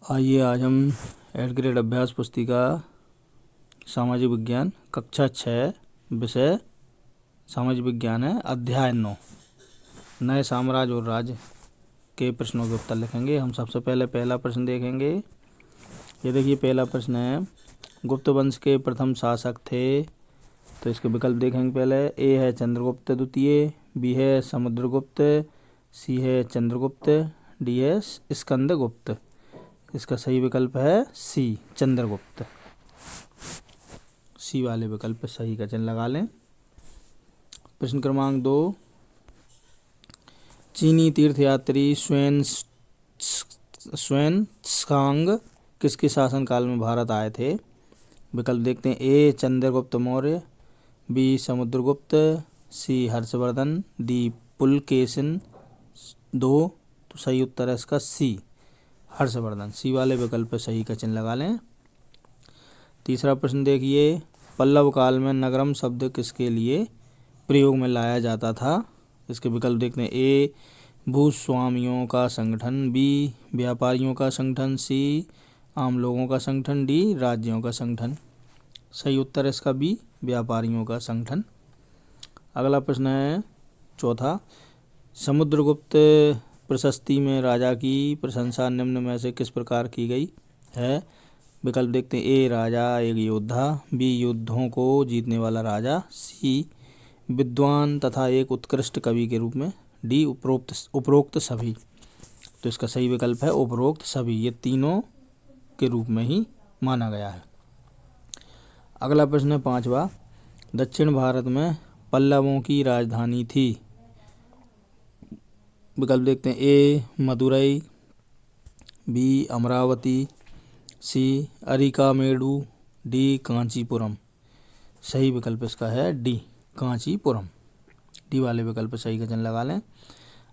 आइए आज हम 8th ग्रेड अभ्यास पुस्तिका सामाजिक विज्ञान कक्षा 6 विषय सामाजिक विज्ञान है। अध्याय 9 नए साम्राज्य और राज्य के प्रश्नों के उत्तर लिखेंगे। हम सबसे पहले पहला प्रश्न देखेंगे। ये देखिए पहला प्रश्न है, गुप्त वंश के प्रथम शासक थे। तो इसके विकल्प देखेंगे। पहले ए है चंद्रगुप्त द्वितीय, बी है समुद्रगुप्त, सी है चंद्रगुप्त, डी है स्कंदगुप्त। इसका सही विकल्प है सी चंद्रगुप्त। सी वाले विकल्प पे सही का चिन्ह लगा लें। प्रश्न क्रमांक 2, चीनी तीर्थयात्री स्वान किसके शासनकाल में भारत आए थे। विकल्प देखते हैं। ए चंद्रगुप्त मौर्य, बी समुद्रगुप्त, सी हर्षवर्धन, डी पुलकेशिन। 2 तो सही उत्तर है इसका सी हर्षवर्धन। सी वाले विकल्प पर सही का चिन्ह लगा लें। तीसरा प्रश्न देखिए, पल्लव काल में नगरम शब्द किसके लिए प्रयोग में लाया जाता था। इसके विकल्प देखते हैं। ए भूस्वामियों का संगठन, बी व्यापारियों का संगठन, सी आम लोगों का संगठन, डी राज्यों का संगठन। सही उत्तर है इसका बी व्यापारियों का संगठन। अगला प्रश्न है चौथा, समुद्रगुप्त प्रशस्ति में राजा की प्रशंसा निम्न में से किस प्रकार की गई है। विकल्प देखते हैं। ए राजा एक योद्धा, बी युद्धों को जीतने वाला राजा, सी विद्वान तथा एक उत्कृष्ट कवि के रूप में, डी उपरोक्त सभी। तो इसका सही विकल्प है उपरोक्त सभी। ये तीनों के रूप में ही माना गया है। अगला प्रश्न है पांचवा, दक्षिण भारत में पल्लवों की राजधानी थी। विकल्प देखते हैं। ए मदुरई, बी अमरावती, सी अरिकामेडु, डी कांचीपुरम। सही विकल्प इसका है डी कांचीपुरम। डी वाले विकल्प सही का चिन्ह लगा लें।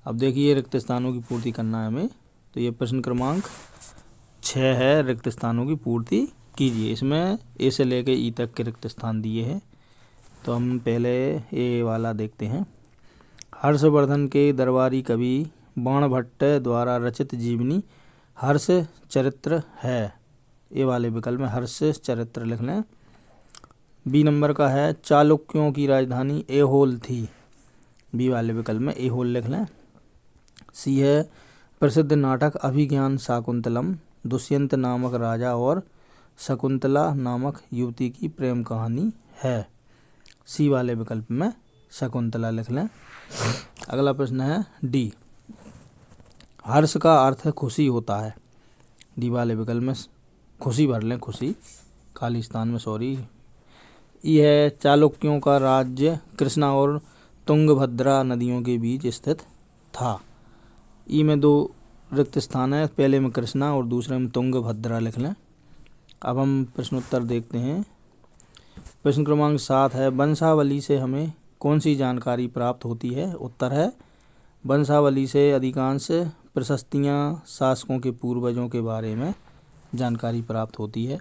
अब देखिए रिक्त स्थानों की पूर्ति करना है हमें। तो ये प्रश्न क्रमांक 6 है, रिक्त स्थानों की पूर्ति कीजिए। इसमें ए से लेकर ई तक के रिक्त स्थान दिए हैं। तो हम पहले ए वाला देखते हैं। हर्षवर्धन के दरबारी कवि बाणभट्ट द्वारा रचित जीवनी हर्ष चरित्र है। ए वाले विकल्प में हर्ष चरित्र लिख लें। बी नंबर का है, चालुक्यों की राजधानी ऐहोल थी। बी वाले विकल्प में ऐहोल लिख लें। सी है, प्रसिद्ध नाटक अभिज्ञान शाकुंतलम दुष्यंत नामक राजा और शकुंतला नामक युवती की प्रेम कहानी है। सी वाले विकल्प में शकुंतला लिख लें। अगला प्रश्न है डी, हर्ष का अर्थ खुशी होता है। डी वाले विकल्प में खुशी भर लें, खुशी खाली स्थान में सॉरी। ई है, चालुक्यों का राज्य कृष्णा और तुंगभद्रा नदियों के बीच स्थित था। ई में 2 रिक्त स्थान है, पहले में कृष्णा और दूसरे में तुंगभद्रा लिख लें। अब हम प्रश्नोत्तर देखते हैं। प्रश्न क्रमांक 7 है, वंशावली से हमें कौन सी जानकारी प्राप्त होती है। उत्तर है, वंशावली से अधिकांश प्रशस्तियाँ शासकों के पूर्वजों के बारे में जानकारी प्राप्त होती है।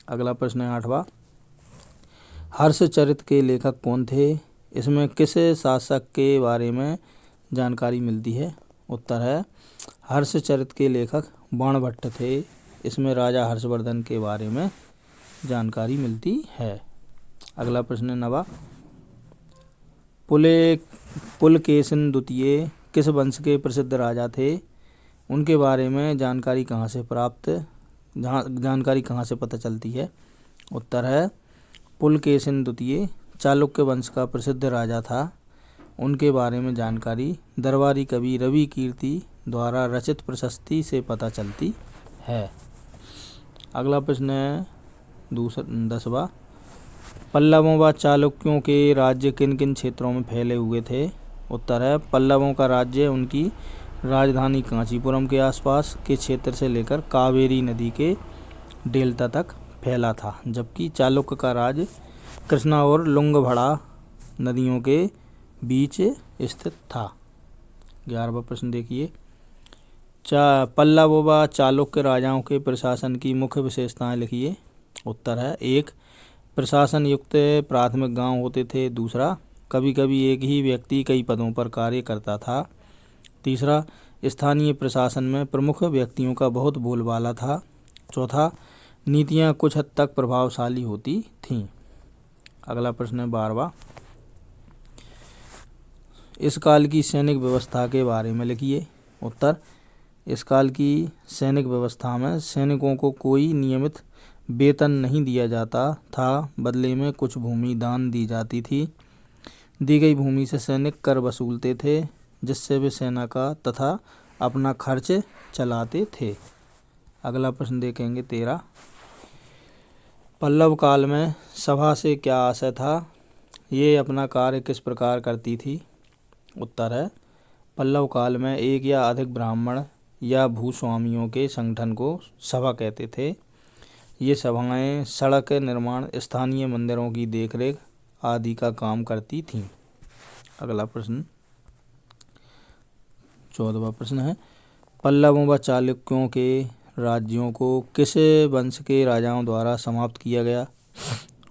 अगला प्रश्न है 8वां, हर्षचरित के लेखक कौन थे। इसमें किस शासक के बारे में जानकारी मिलती है। उत्तर है, हर्षचरित के लेखक बाणभट्ट थे। इसमें राजा हर्षवर्धन के बारे में जानकारी मिलती है। अगला प्रश्न है 9वां, पुलकेशिन द्वितीय किस वंश के प्रसिद्ध राजा थे। उनके बारे में जानकारी कहाँ से पता चलती है। उत्तर है, पुलकेशिन द्वितीय चालुक्य वंश का प्रसिद्ध राजा था। उनके बारे में जानकारी दरबारी कवि रवि कीर्ति द्वारा रचित प्रशस्ति से पता चलती है। अगला प्रश्न है 10वां, पल्लवों व चालुक्यों के राज्य किन किन क्षेत्रों में फैले हुए थे। उत्तर है, पल्लवों का राज्य उनकी राजधानी कांचीपुरम के आसपास के क्षेत्र से लेकर कावेरी नदी के डेल्टा तक फैला था, जबकि चालुक्य का राज्य कृष्णा और लुंगभड़ा नदियों के बीच स्थित था। 11वां प्रश्न देखिए, पल्लव व चालुक्य राजाओं के प्रशासन की मुख्य विशेषताएं लिखिए। उत्तर है, 1 प्रशासन युक्त प्राथमिक गांव होते थे। दूसरा, कभी कभी एक ही व्यक्ति कई पदों पर कार्य करता था। तीसरा, स्थानीय प्रशासन में प्रमुख व्यक्तियों का बहुत बोलबाला था। चौथा, नीतियाँ कुछ हद तक प्रभावशाली होती थीं। अगला प्रश्न है 12वां, इस काल की सैनिक व्यवस्था के बारे में लिखिए। उत्तर, इस काल की सैनिक व्यवस्था में सैनिकों को कोई नियमित वेतन नहीं दिया जाता था, बदले में कुछ भूमि दान दी जाती थी। दी गई भूमि से सैनिक कर वसूलते थे, जिससे वे सेना का तथा अपना खर्च चलाते थे। अगला प्रश्न देखेंगे 13, पल्लव काल में सभा से क्या आशय था? ये अपना कार्य किस प्रकार करती थी? उत्तर है, पल्लव काल में एक या अधिक ब्राह्मण या भूस्वामियों के संगठन को सभा कहते थे। ये सभाएं सड़क निर्माण, स्थानीय मंदिरों की देखरेख आदि का काम करती थीं। अगला प्रश्न 14वां प्रश्न है, पल्लवों व चालुक्यों के राज्यों को किस वंश के राजाओं द्वारा समाप्त किया गया?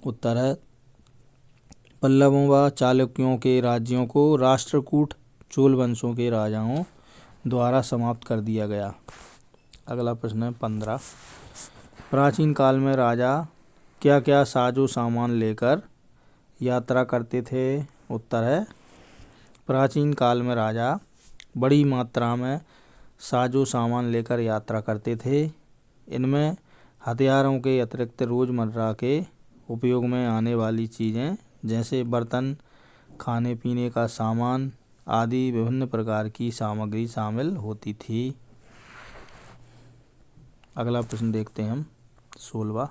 उत्तर है, पल्लवों व चालुक्यों के राज्यों को राष्ट्रकूट चोल वंशों के राजाओं द्वारा समाप्त कर दिया गया। अगला प्रश्न है 15, प्राचीन काल में राजा क्या क्या साजो सामान लेकर यात्रा करते थे? उत्तर है, प्राचीन काल में राजा बड़ी मात्रा में साजो सामान लेकर यात्रा करते थे। इनमें हथियारों के अतिरिक्त रोजमर्रा के उपयोग में आने वाली चीज़ें जैसे बर्तन, खाने पीने का सामान आदि विभिन्न प्रकार की सामग्री शामिल होती थी। अगला प्रश्न देखते हैं हम 16वां,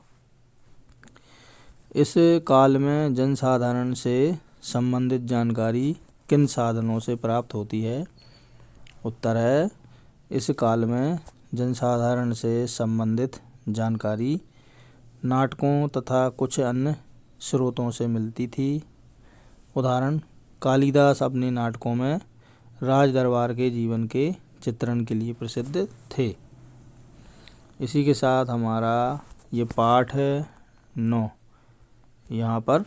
इस काल में जनसाधारण से संबंधित जानकारी किन साधनों से प्राप्त होती है? उत्तर है, इस काल में जनसाधारण से संबंधित जानकारी नाटकों तथा कुछ अन्य स्रोतों से मिलती थी। उदाहरण, कालिदास अपने नाटकों में राज दरबार के जीवन के चित्रण के लिए प्रसिद्ध थे। इसी के साथ हमारा ये पाठ 9 यहाँ पर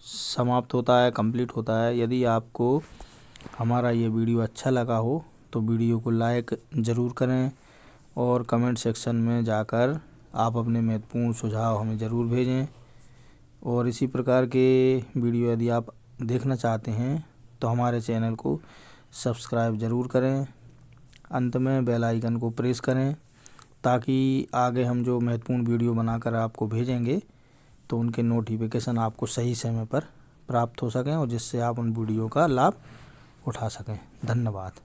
समाप्त होता है, कंप्लीट होता है। यदि आपको हमारा ये वीडियो अच्छा लगा हो तो वीडियो को लाइक ज़रूर करें और कमेंट सेक्शन में जाकर आप अपने महत्वपूर्ण सुझाव हमें ज़रूर भेजें। और इसी प्रकार के वीडियो यदि आप देखना चाहते हैं तो हमारे चैनल को सब्सक्राइब ज़रूर करें। अंत में बेल आइकन को प्रेस करें ताकि आगे हम जो महत्वपूर्ण वीडियो बनाकर आपको भेजेंगे तो उनके नोटिफिकेशन आपको सही समय पर प्राप्त हो सकें और जिससे आप उन वीडियो का लाभ उठा सकें। धन्यवाद।